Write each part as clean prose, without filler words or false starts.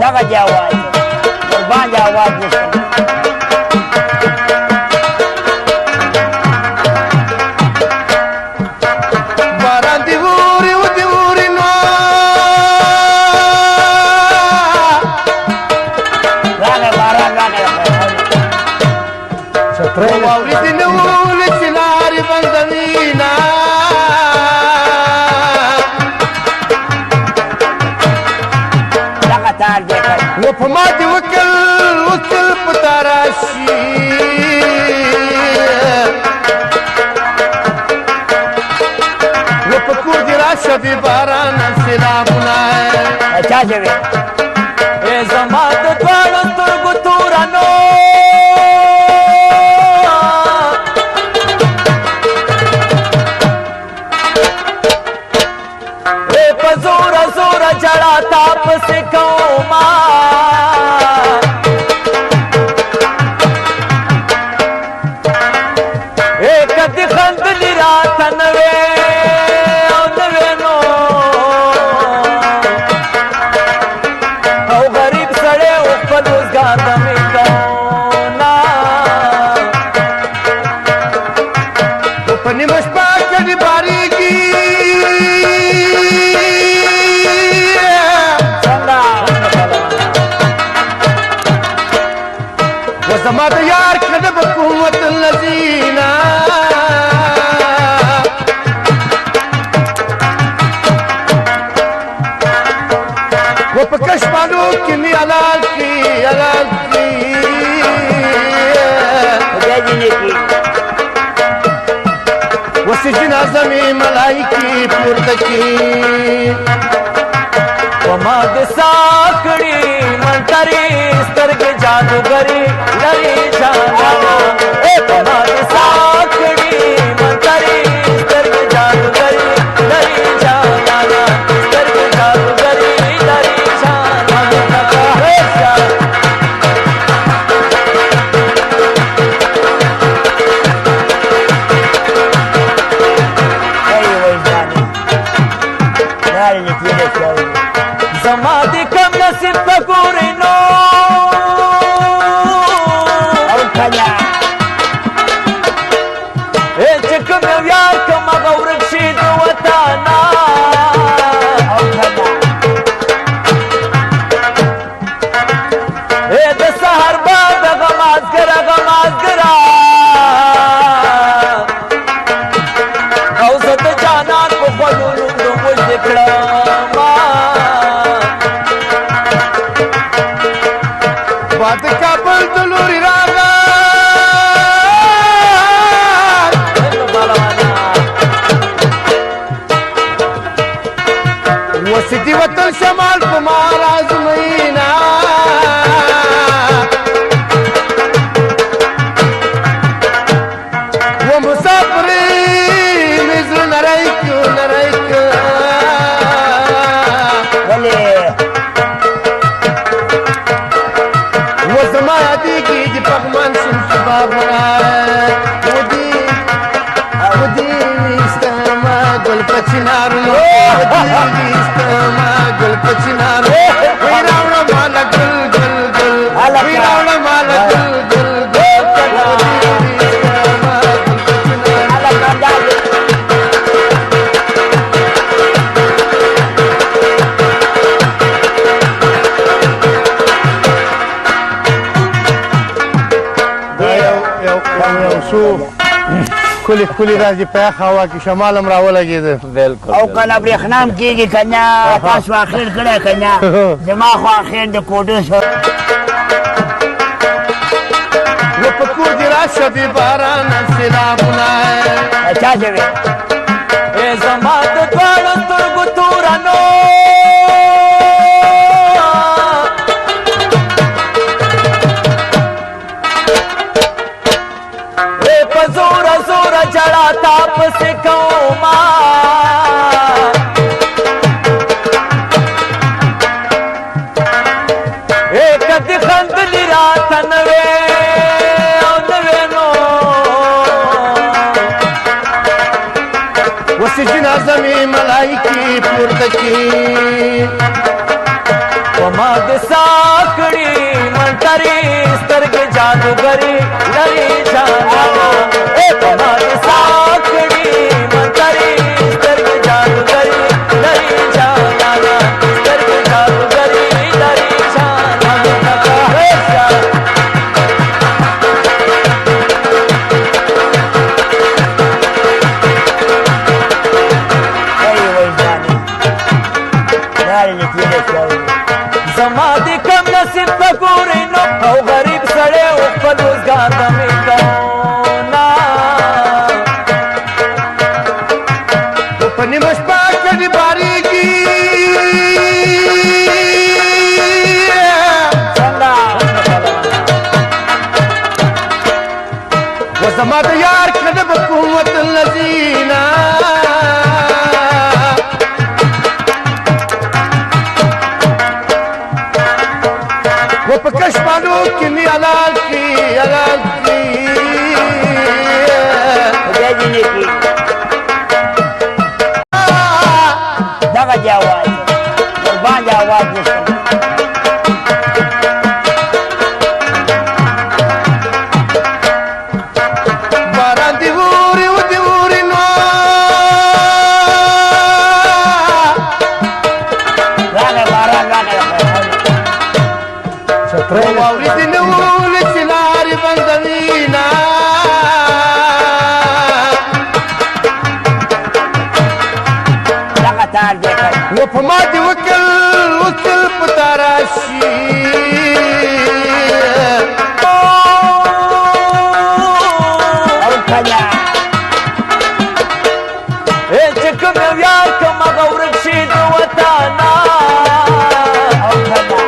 دغه دې اواز ورباندې اواز وشو باران دې اوري و دې اوري نو راغی باران راغی واوري دې نه ولې چې لارې بندوينه دغه تار دې کړ و په ما دې وکل وکل په تا راشي و په کور دې راشه دې باران سیلابونه چا چې وي ای زما د دواړو سترګو تورانو ای په زوره زوره جړا تا پسې کوما ای کدي خندلي راته نه وې او نه وې نو او غریب سړی و خپل روزګار ته مې کونا په نیمه شپه کې دې بارېږي و زما د یار کده به کوم وطن لذینه و په کشمالو کې مې حلال کړي حلال کړي خدای دې نه کړي وسې جنازه مې ملایکې پورته کړي وما د ساکړي منتري سترګې جادوګري لري جانا وما د ساکړي منتري سترګې جادوګري لري جانا سترګې جادوګري لري جانا وای وای ځانې لارې دې تېرې شوې زما د کم نصیب په ګورې نو او کنه چې کوم یو یار کوم هغه ورک شي د وطنه او کنه د سهار باد دغه مازګره او زه د جانان په خولو لوند مجد کړم باد کابل د لوري راغی وسدي وطن شمال په ما رازمینه و مسافرې مې زړه نری کړ ولې و زما یادېږي د پغمان شین باغونه ودې ویستما ګل په چنارونو ودې ویستما ګل په چنارونو وی راوړه ماله ګل ګل ګل وی راوړه ماله ګل ګل ګل ودې ویستما ګل په چنارونو هله کنده یو څو ښکلي راځي په یخ هوا کې شمال هم راولګېده بالکل او کله برېښنا هم کېږي که نه تاسو اخر کړی که نه زما خو اخر د کوټو سره و په کور دې راشه دې باران سیلابونه چا چې وي ای زما د دواړو سترګو تورانو ای په زوره زوره جړا تا پسې کوما ای کدي خندلي راته نه وې او نه وې نو وسې جنازه مې ملایکې پورته کړي وما د سا منظرې سترګې جادوګرې لري جانانه په ما دې ساه کړي منظرې سترګې جادوګرې لري جانانه سترګې جادوګرې لري جانانه زما دې کم نصیب ته ګورې نو او غریب سړی و خپل روزګار ته مې کونا په نیمه شپه کډې بارېږي و زما د یار کډه به کوم وطن له ځینه و په کشمانو کې مې حلال کړي حلال کړي خدای دې نه کړي دغه دې اواز قربان دې اواز نشته باران دې اوري و دې اوري نو راغی باران راغی واورې دې نه ولې چې لارې بندوینه دغه تار دې کړ و په ما دې وکل په تا راشي او کله چې کوم یو یار کوم هغه ورک شي د وطنه او کله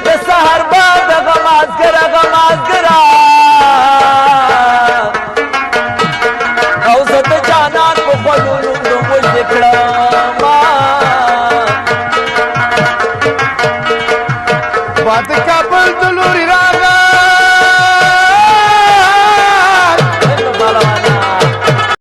د سهار بعد دغه مازګره او زه د جانان په خولو لوندو مجدې کړمه باد کابل د لوري را